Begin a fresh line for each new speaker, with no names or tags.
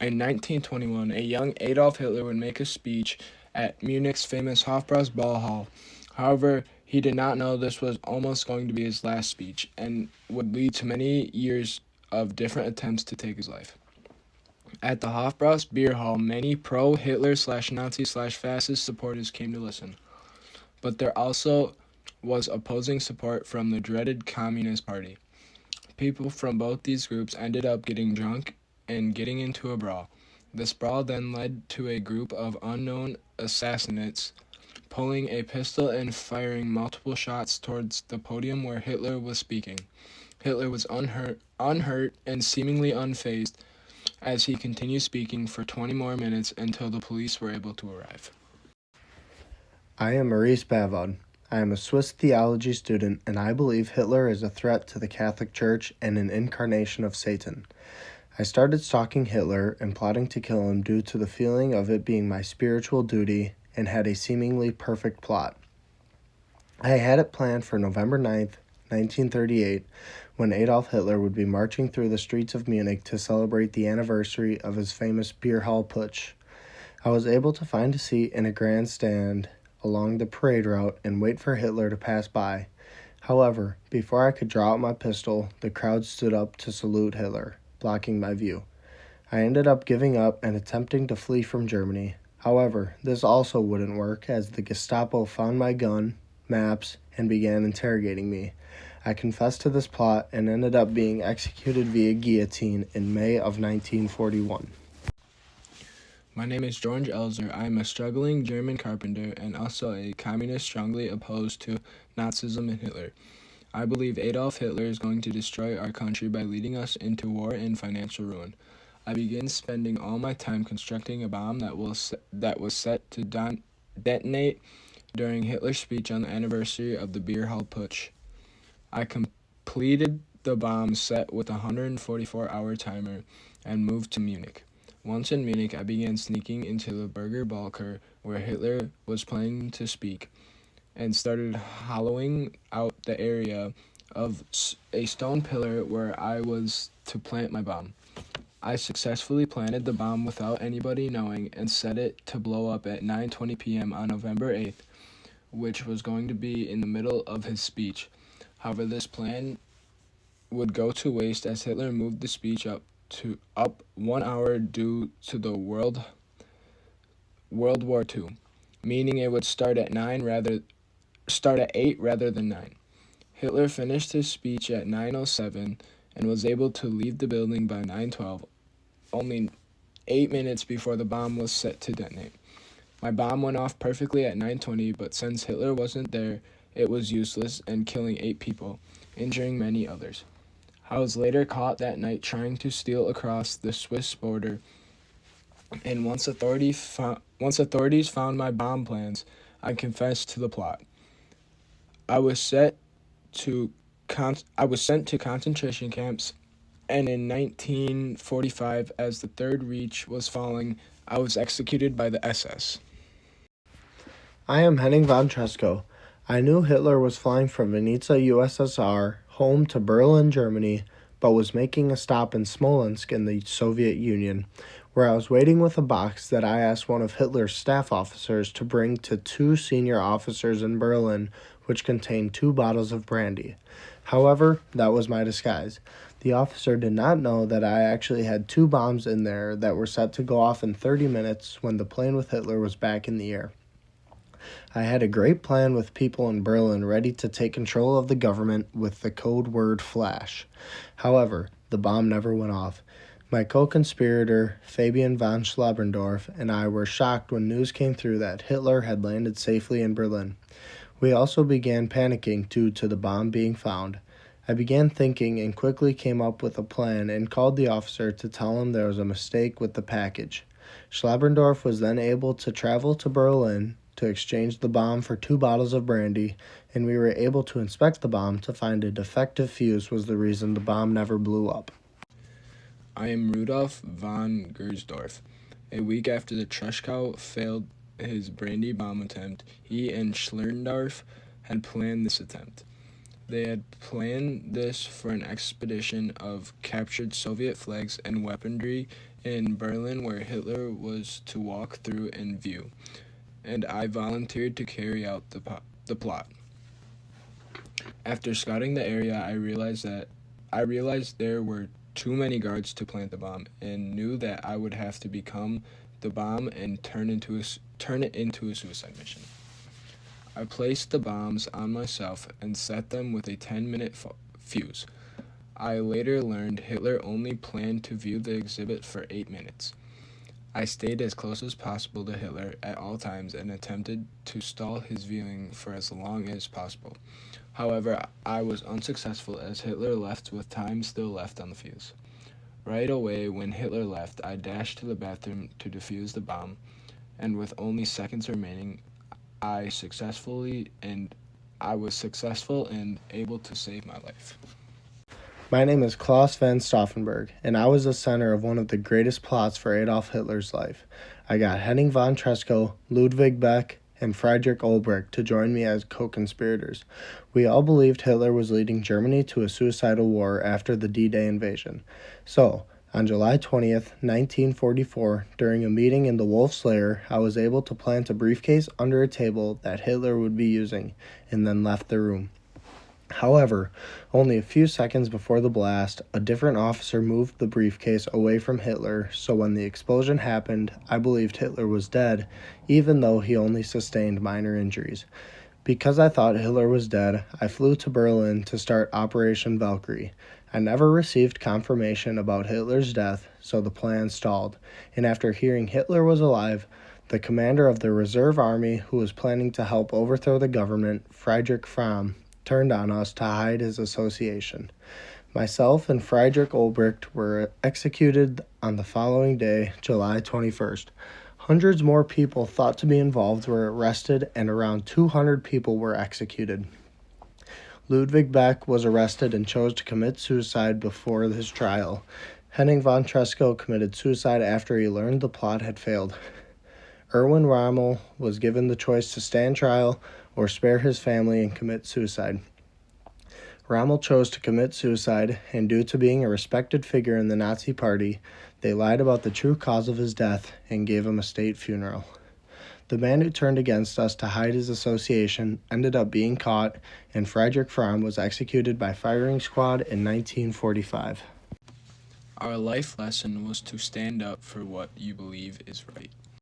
In 1921, a young Adolf Hitler would make a speech at Munich's famous Hofbräu Hall. However, he did not know this was almost going to be his last speech and would lead to many years of different attempts to take his life. At the Hofbräu Beer Hall, many pro-Hitler/Nazi/fascist supporters came to listen. But there also was opposing support from the dreaded Communist Party. People from both these groups ended up getting drunk and getting into a brawl. This brawl then led to a group of unknown assassinates pulling a pistol and firing multiple shots towards the podium where Hitler was speaking. Hitler was unhurt and seemingly unfazed as he continued speaking for 20 more minutes until the police were able to arrive.
I am Maurice Bavod. I am a Swiss theology student, and I believe Hitler is a threat to the Catholic Church and an incarnation of Satan. I started stalking Hitler and plotting to kill him due to the feeling of it being my spiritual duty and had a seemingly perfect plot. I had it planned for November 9th, 1938, when Adolf Hitler would be marching through the streets of Munich to celebrate the anniversary of his famous beer hall putsch. I was able to find a seat in a grandstand along the parade route and wait for Hitler to pass by. However, before I could draw out my pistol, the crowd stood up to salute Hitler, blocking my view. I ended up giving up and attempting to flee from Germany. However, this also wouldn't work as the Gestapo found my gun, maps, and began interrogating me. I confessed to this plot and ended up being executed via guillotine in May of 1941.
My name is George Elzer. I am a struggling German carpenter and also a communist strongly opposed to Nazism and Hitler. I believe Adolf Hitler is going to destroy our country by leading us into war and financial ruin. I began spending all my time constructing a bomb that was set to detonate during Hitler's speech on the anniversary of the beer hall putsch. I completed the bomb set with a 144-hour timer and moved to Munich. Once in Munich, I began sneaking into the Burger Bunker where Hitler was planning to speak and started hollowing out the area of a stone pillar where I was to plant my bomb. I successfully planted the bomb without anybody knowing and set it to blow up at 9:20 p.m. on November 8th, which was going to be in the middle of his speech. However, this plan would go to waste as Hitler moved the speech up 1 hour due to the World War II, meaning it would start at 8 rather than 9. Hitler finished his speech at 9:07 and was able to leave the building by 9:12, only 8 minutes before the bomb was set to detonate. My bomb went off perfectly at 9:20, but since Hitler wasn't there, it was useless and killing 8 people, injuring many others. I was later caught that night trying to steal across the Swiss border, and once authorities found my bomb plans, I confessed to the plot. I was sent to concentration camps, and in 1945, as the Third Reich was falling, I was executed by the SS.
I am Henning von Tresco. I knew Hitler was flying from Vinica, USSR, home to Berlin, Germany, but was making a stop in Smolensk in the Soviet Union, where I was waiting with a box that I asked one of Hitler's staff officers to bring to 2 senior officers in Berlin, which contained 2 bottles of brandy. However, that was my disguise. The officer did not know that I actually had 2 bombs in there that were set to go off in 30 minutes when the plane with Hitler was back in the air. I had a great plan with people in Berlin ready to take control of the government with the code word flash. However, the bomb never went off. My co-conspirator, Fabian von Schlabrendorf, and I were shocked when news came through that Hitler had landed safely in Berlin. We also began panicking due to the bomb being found. I began thinking and quickly came up with a plan and called the officer to tell him there was a mistake with the package. Schlabrendorf was then able to travel to Berlin to exchange the bomb for 2 bottles of brandy, and we were able to inspect the bomb to find a defective fuse was the reason the bomb never blew up.
I am Rudolf von Gersdorf. A week after the Truschkau failed his brandy bomb attempt, he and Schlendorf had planned this attempt. They had planned this for an expedition of captured Soviet flags and weaponry in Berlin where Hitler was to walk through and view, and I volunteered to carry out the plot. After scouting the area, I realized there were too many guards to plant the bomb, and knew that I would have to become the bomb and turn it into a suicide mission. I placed the bombs on myself and set them with a 10-minute fuse. I later learned Hitler only planned to view the exhibit for 8 minutes. I stayed as close as possible to Hitler at all times and attempted to stall his viewing for as long as possible. However, I was unsuccessful as Hitler left with time still left on the fuse. Right away, when Hitler left, I dashed to the bathroom to defuse the bomb, and with only seconds remaining, I was successful and able to save my life.
My name is Klaus van Stauffenberg, and I was the center of one of the greatest plots for Adolf Hitler's life. I got Henning von Treschow, Ludwig Beck, and Friedrich Olbricht to join me as co-conspirators. We all believed Hitler was leading Germany to a suicidal war after the D-Day invasion. So, on July 20th, 1944, during a meeting in the Wolf's Lair, I was able to plant a briefcase under a table that Hitler would be using, and then left the room. However, only a few seconds before the blast, a different officer moved the briefcase away from Hitler, so when the explosion happened, I believed Hitler was dead, even though he only sustained minor injuries. Because I thought Hitler was dead, I flew to Berlin to start Operation Valkyrie. I never received confirmation about Hitler's death, so the plan stalled, and after hearing Hitler was alive, the commander of the reserve army who was planning to help overthrow the government, Friedrich Fromm, turned on us to hide his association. Myself and Friedrich Olbricht were executed on the following day, July 21st. Hundreds more people thought to be involved were arrested, and around 200 people were executed. Ludwig Beck was arrested and chose to commit suicide before his trial. Henning von Treschow committed suicide after he learned the plot had failed. Erwin Rommel was given the choice to stand trial or spare his family and commit suicide. Rommel chose to commit suicide, and due to being a respected figure in the Nazi Party, they lied about the true cause of his death and gave him a state funeral. The man who turned against us to hide his association ended up being caught, and Friedrich Fromm was executed by firing squad in 1945.
Our life lesson was to stand up for what you believe is right.